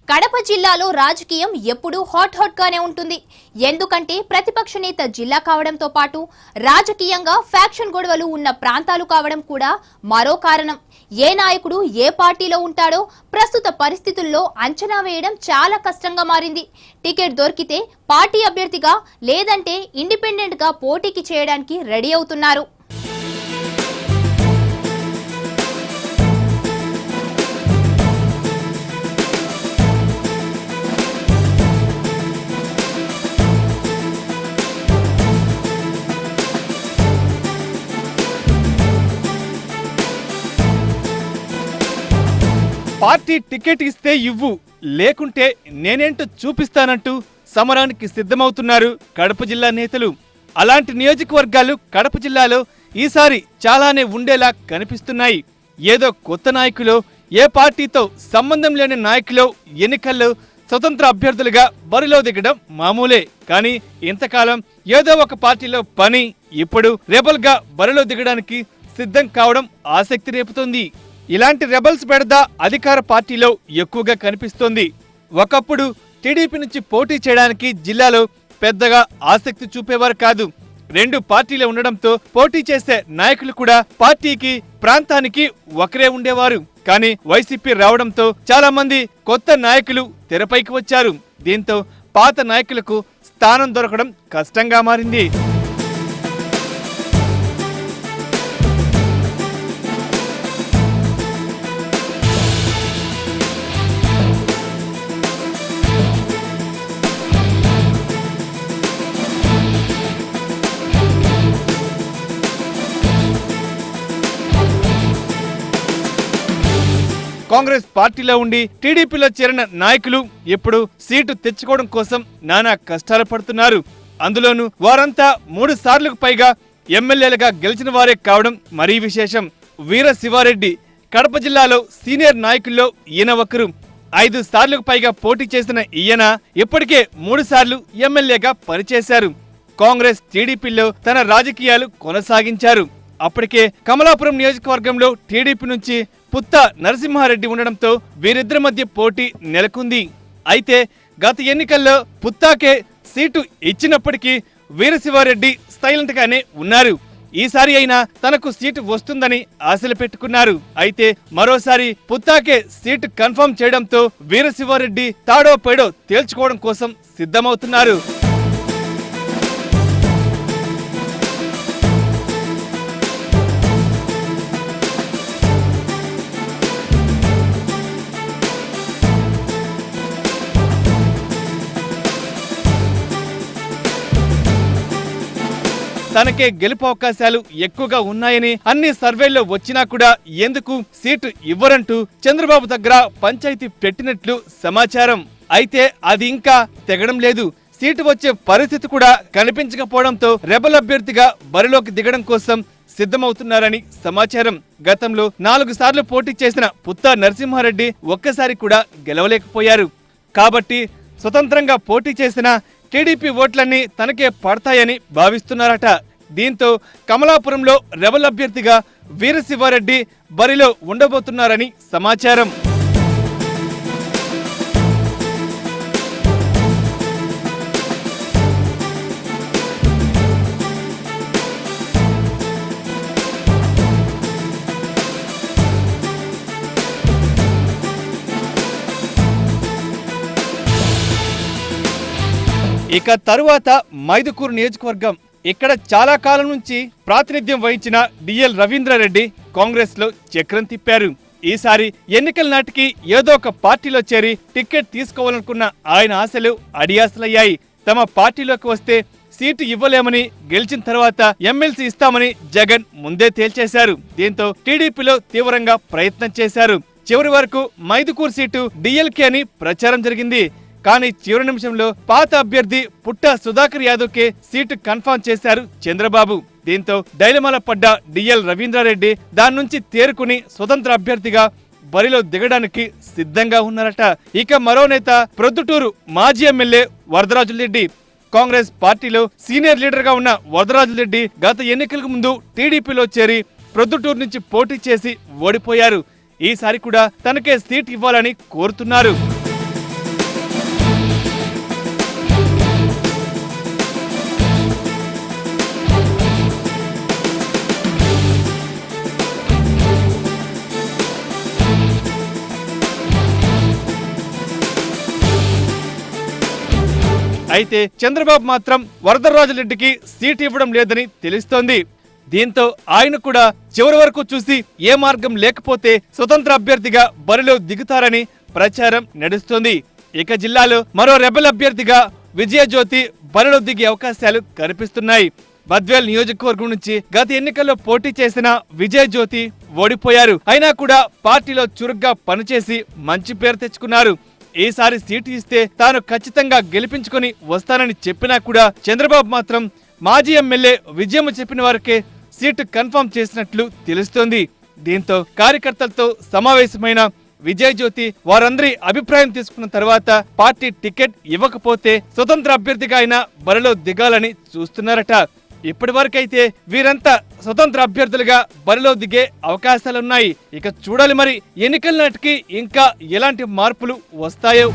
కడప జిల్లాలో రాజకీయం ఎప్పుడూ హాట్ గానే ఉంటుంది. ఎందుకంటే ప్రతిపక్ష నేత జిల్లా కావడంతో పాటు రాజకీయంగా ఫ్యాక్షన్ గొడవలు ఉన్న ప్రాంతాలు కావడం కూడా మరో కారణం. ఏ నాయకుడు ఏ పార్టీలో ఉంటాడో ప్రస్తుత పరిస్థితుల్లో అంచనా వేయడం చాలా కష్టంగా మారింది. టికెట్ దొరికితే పార్టీ అభ్యర్థిగా లేదంటే ఇండిపెండెంట్ గా పోటీకి చేయడానికి రెడీ అవుతున్నారు. పార్టీ టికెట్ ఇస్తే ఇవ్వు, లేకుంటే నేనేంటో చూపిస్తానంటూ సమరానికి సిద్ధమవుతున్నారు కడప జిల్లా నేతలు. అలాంటి నియోజకవర్గాలు కడప జిల్లాలో ఈసారి చాలానే ఉండేలా కనిపిస్తున్నాయి. ఏదో కొత్త నాయకులో, ఏ పార్టీతో సంబంధం లేని నాయకులో ఎన్నికల్లో స్వతంత్ర అభ్యర్థులుగా బరిలో దిగడం మామూలే. కానీ ఇంతకాలం ఏదో ఒక పార్టీలో పని, ఇప్పుడు రెబల్ గా బరిలో దిగడానికి సిద్ధం కావడం ఆసక్తి రేపుతోంది. ఇలాంటి రెబల్స్ బెడద అధికార పార్టీలో ఎక్కువగా కనిపిస్తోంది. ఒకప్పుడు టీడీపీ నుంచి పోటీ చేయడానికి జిల్లాలో పెద్దగా ఆసక్తి చూపేవారు కాదు. రెండు పార్టీలు ఉండడంతో పోటీ చేసే నాయకులు కూడా పార్టీకి, ప్రాంతానికి ఒకరే ఉండేవారు. కానీ వైసీపీ రావడంతో చాలా మంది కొత్త నాయకులు తెరపైకి వచ్చారు. దీంతో పాత నాయకులకు స్థానం దొరకడం కష్టంగా మారింది. కాంగ్రెస్ పార్టీలో ఉండి టీడీపీలో చేరిన నాయకులు ఇప్పుడు సీటు తెచ్చుకోవడం కోసం నానా కష్టాలు పడుతున్నారు. అందులోనూ వారంతా 3 సార్లకు పైగా ఎమ్మెల్యేలుగా గెలిచిన వారే కావడం మరీ విశేషం. వీర శివారెడ్డి కడప జిల్లాలో సీనియర్ నాయకుల్లో ఈయన ఒకరు. 5 సార్లకు పైగా పోటీ చేసిన ఈయన ఇప్పటికే 3 సార్లు ఎమ్మెల్యేగా పనిచేశారు. కాంగ్రెస్, టీడీపీలో తన రాజకీయాలు కొనసాగించారు. అప్పటికే కమలాపురం నియోజకవర్గంలో టీడీపీ నుంచి పుత్తా నరసింహారెడ్డి ఉండడంతో వీరిద్దరి మధ్య పోటీ నెలకొంది. అయితే గత ఎన్నికల్లో పుత్తాకే సీటు ఇచ్చినప్పటికీ వీరశివారెడ్డి సైలెంట్ గానే ఉన్నారు. ఈసారి అయినా తనకు సీటు వస్తుందని ఆశలు పెట్టుకున్నారు. అయితే మరోసారి పుత్తాకే సీటు కన్ఫర్మ్ చేయడంతో వీరశివారెడ్డి తాడో పేడో తేల్చుకోవడం కోసం సిద్ధమవుతున్నారు. తనకే గెలుపు అవకాశాలు ఎక్కువగా ఉన్నాయని అన్ని సర్వేల్లో వచ్చినా కూడా ఎందుకు సీటు ఇవ్వరంటూ చంద్రబాబు దగ్గర పంచాయతీ పెట్టినట్లు సమాచారం. అయితే అది ఇంకా తెగడం లేదు. సీటు వచ్చే పరిస్థితి కూడా కనిపించకపోవడంతో రెబల్ అభ్యర్థిగా బరిలోకి దిగడం కోసం సిద్ధమవుతున్నారని సమాచారం. గతంలో 4 సార్లు పోటీ చేసిన పుత్తా నరసింహారెడ్డి ఒక్కసారి కూడా గెలవలేకపోయారు. కాబట్టి స్వతంత్రంగా పోటీ చేసిన టీడీపీ ఓట్లన్నీ తనకే పడతాయని భావిస్తున్నారట. దీంతో కమలాపురంలో రెబల్ అభ్యర్థిగా వీరశివారెడ్డి బరిలో ఉండబోతున్నారని సమాచారం. ఇక తరువాత మైదుకూరు నియోజకవర్గం. ఇక్కడ చాలా కాలం నుంచి ప్రాతినిధ్యం వహించిన డిఎల్ రవీంద్రారెడ్డి కాంగ్రెస్ లో చక్రం తిప్పారు. ఈసారి ఎన్నికల నాటికి ఏదో ఒక పార్టీలో చేరి టికెట్ తీసుకోవాలనుకున్న ఆయన ఆశలు అడియాసలయ్యాయి. తమ పార్టీలోకి వస్తే సీటు ఇవ్వలేమని, గెలిచిన తర్వాత ఎమ్మెల్సీ ఇస్తామని జగన్ ముందే తేల్చేశారు. దీంతో టీడీపీలో తీవ్రంగా ప్రయత్నం చేశారు. చివరి వరకు మైదుకూరు సీటు డిఎల్కే అని ప్రచారం జరిగింది. కానీ చివరి నిమిషంలో పాత అభ్యర్థి పుట్టా సుధాకర్ యాదవ్ కే సీటు కన్ఫర్మ్ చేశారు చంద్రబాబు. దీంతో డైలమాల పడ్డ డిఎల్ రవీంద్రారెడ్డి దాని నుంచి తేరుకుని స్వతంత్ర అభ్యర్థిగా బరిలో దిగడానికి సిద్ధంగా ఉన్నారట. ఇక మరో నేత ప్రొద్దుటూరు మాజీ ఎమ్మెల్యే వరదరాజులరెడ్డి. కాంగ్రెస్ పార్టీలో సీనియర్ లీడర్ గా ఉన్న వరదరాజులరెడ్డి గత ఎన్నికలకు ముందు టీడీపీలో చేరి ప్రొద్దుటూరు నుంచి పోటీ చేసి ఓడిపోయారు. ఈసారి కూడా తనకే సీట్ ఇవ్వాలని కోరుతున్నారు. అయితే చంద్రబాబు మాత్రం వరదరాజులెడ్డికి సీటు ఇవ్వడం లేదని తెలుస్తోంది. దీంతో ఆయన కూడా చివరి వరకు చూసి ఏ మార్గం లేకపోతే స్వతంత్ర అభ్యర్థిగా బరిలో దిగుతారని ప్రచారం నడుస్తోంది. ఇక జిల్లాలో మరో రెబెల్ అభ్యర్థిగా విజయజ్యోతి బరిలో దిగే అవకాశాలు కనిపిస్తున్నాయి. బద్వేల్ నియోజకవర్గం నుంచి గత ఎన్నికల్లో పోటీ చేసిన విజయజ్యోతి ఓడిపోయారు. అయినా కూడా పార్టీలో చురుగ్గా పనిచేసి మంచి పేరు తెచ్చుకున్నారు. ఈసారి సీటు ఇస్తే తాను ఖచ్చితంగా గెలిపించుకొని వస్తానని చెప్పినా కూడా చంద్రబాబు మాత్రం మాజీ ఎమ్మెల్యే విజయం చెప్పిన వారికే సీటు కన్ఫర్మ్ చేసినట్లు తెలుస్తోంది. దీంతో కార్యకర్తలతో సమావేశమైన విజయజ్యోతి వారందరి అభిప్రాయం తీసుకున్న తర్వాత పార్టీ టికెట్ ఇవ్వకపోతే స్వతంత్ర అభ్యర్థిగా అయినా బరిలో దిగాలని చూస్తున్నారట. ఇప్పటి వరకైతే వీరంతా స్వతంత్ర అభ్యర్థులుగా బరిలో దిగే అవకాశాలున్నాయి. ఇక చూడాలి మరి ఎన్నికల నాటికి ఇంకా ఎలాంటి మార్పులు వస్తాయో.